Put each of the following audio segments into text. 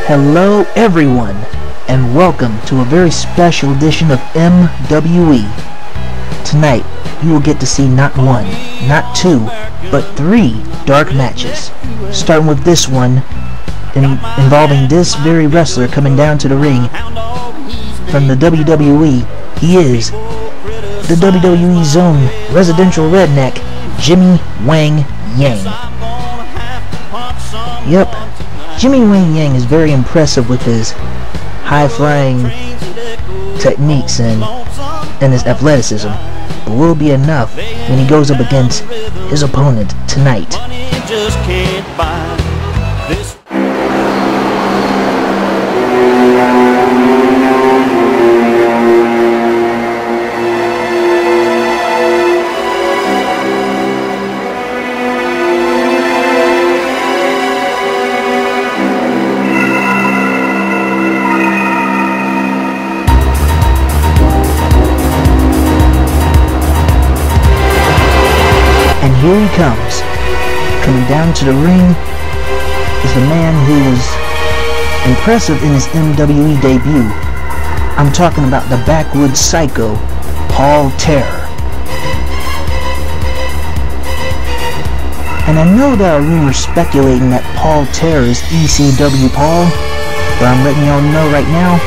Hello everyone, and welcome to a very special edition of MWE. Tonight, you will get to see not one, not two, but 3 dark matches. Starting with this one, involving this very wrestler coming down to the ring from the WWE. He is the WWE's own residential redneck, Jimmy Wang Yang. Yep, Jimmy Wang Yang is very impressive with his high-flying techniques and his athleticism, but will be enough when he goes up against his opponent tonight. And here he comes. Coming down to the ring is the man who was impressive in his MWE debut. I'm talking about the backwoods psycho, Paul Terror. And I know there are rumors speculating that Paul Terror is ECW Paul, but I'm letting y'all know right now,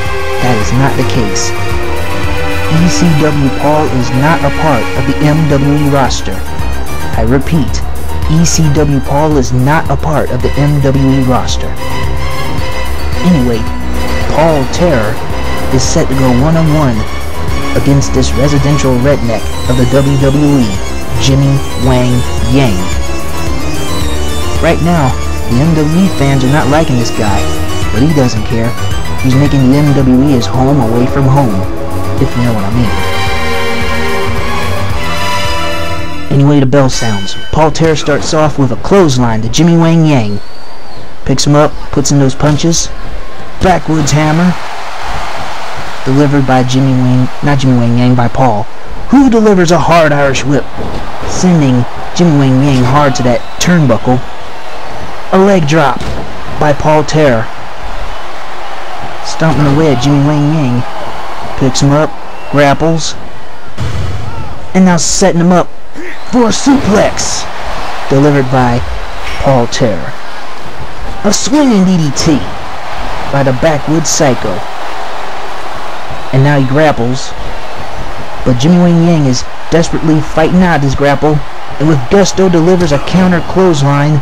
that is not the case. ECW Paul is not a part of the MWE roster. I repeat, ECW Paul is not a part of the MWE roster. Anyway, Paul Terror is set to go one-on-one against this residential redneck of the WWE, Jimmy Wang Yang. Right now, the MWE fans are not liking this guy, but he doesn't care. He's making the MWE his home away from home, if you know what I mean. Anyway, the bell sounds. Paul Terror starts off with a clothesline to Jimmy Wang Yang. Picks him up, puts in those punches. Backwoods hammer. Delivered by not Jimmy Wang Yang, by Paul, who delivers a hard Irish whip, sending Jimmy Wang Yang hard to that turnbuckle. A leg drop by Paul Terror. Stomping away at Jimmy Wang Yang. Picks him up, grapples, and now setting him up for a suplex, delivered by Paul Terror. A swinging DDT by the backwoods psycho. And now he grapples, but Jimmy Wang Yang is desperately fighting out his grapple, and with gusto delivers a counter clothesline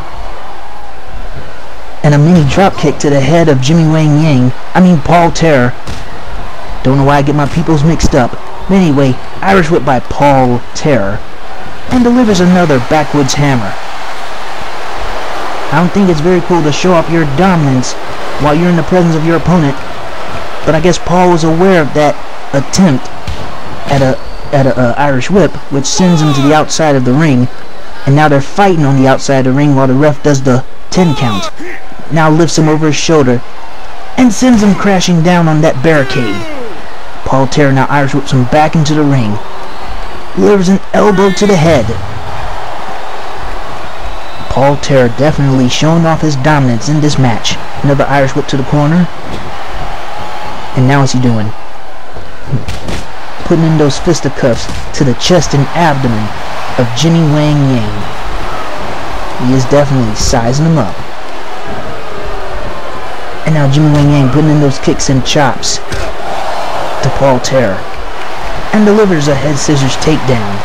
and a mini dropkick to the head of Jimmy Wang Yang. Paul Terror. Don't know why I get my peoples mixed up. But anyway, Irish whip by Paul Terror, and delivers another backwoods hammer. I don't think it's very cool to show off your dominance while you're in the presence of your opponent, but I guess Paul was aware of that attempt at a Irish whip, which sends him to the outside of the ring, and now they're fighting on the outside of the ring while the ref does the 10 count. Now lifts him over his shoulder and sends him crashing down on that barricade. Paul Terror now Irish whips him back into the ring. Delivers an elbow to the head. Paul Terror definitely showing off his dominance in this match. Another Irish whip to the corner. And now what's he doing? Putting in those fisticuffs to the chest and abdomen of Jimmy Wang Yang. He is definitely sizing him up. And now Jimmy Wang Yang putting in those kicks and chops to Paul Terror, and delivers a head scissors takedown.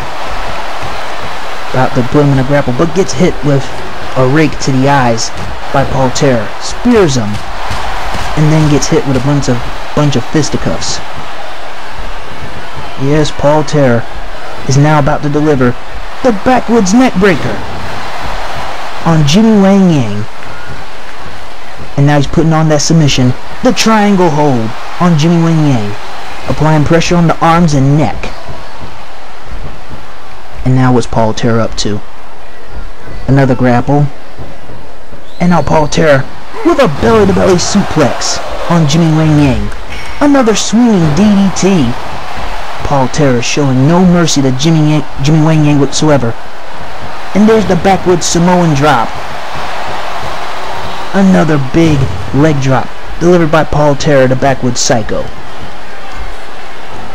About to put him in a grapple, but gets hit with a rake to the eyes by Paul Terror. Spears him, and then gets hit with a bunch of fisticuffs. Yes, Paul Terror is now about to deliver the backwoods neckbreaker on Jimmy Wang Yang. And now he's putting on that submission, the triangle hold on Jimmy Wang Yang, applying pressure on the arms and neck. And now what's Paul Terror up to? Another grapple. And now Paul Terror with a belly-to-belly suplex on Jimmy Wang Yang. Another swinging DDT. Paul Terror showing no mercy to Jimmy Wang Yang whatsoever. And there's the backwoods Samoan drop. Another big leg drop delivered by Paul Terror, the backwoods psycho.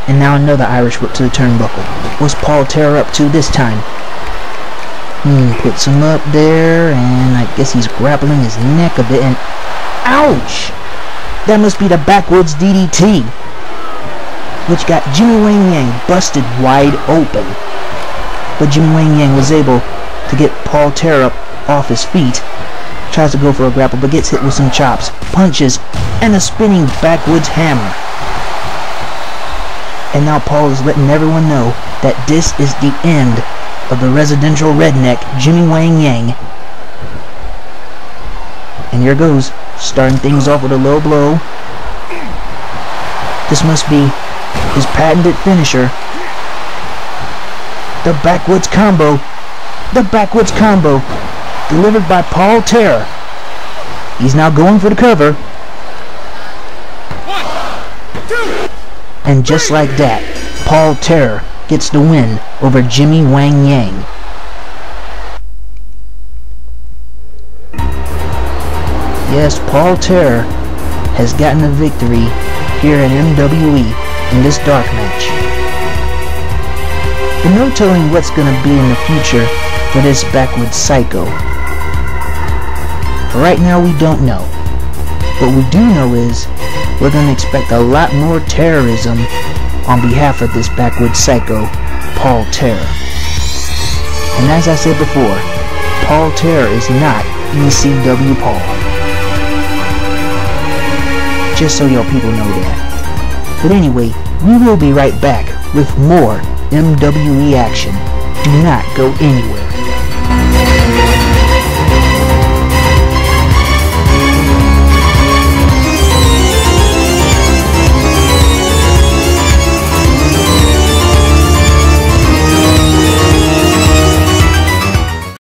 And now another Irish whip to the turnbuckle. What's Paul Terror up to this time? Puts him up there, and I guess he's grappling his neck a bit, and ouch! That must be the backwoods DDT, which got Jimmy Wang Yang busted wide open. But Jimmy Wang Yang was able to get Paul Terror up off his feet. Tries to go for a grapple, but gets hit with some chops, punches, and a spinning backwoods hammer. And now Paul is letting everyone know that this is the end of the residential redneck Jimmy Wang Yang. And here goes, starting things off with a low blow. This must be his patented finisher. The backwoods combo. The backwoods combo. Delivered by Paul Terror. He's now going for the cover. 1, 2, and just like that, Paul Terror gets the win over Jimmy Wang Yang. Yes, Paul Terror has gotten a victory here at MWE in this dark match. But no telling what's going to be in the future for this backwoods psycho. For right now, we don't know. What we do know is we're going to expect a lot more terrorism on behalf of this backwoods psycho, Paul Terror. And as I said before, Paul Terror is not ECW Paul. Just so y'all people know that. But anyway, we will be right back with more MWE action. Do not go anywhere.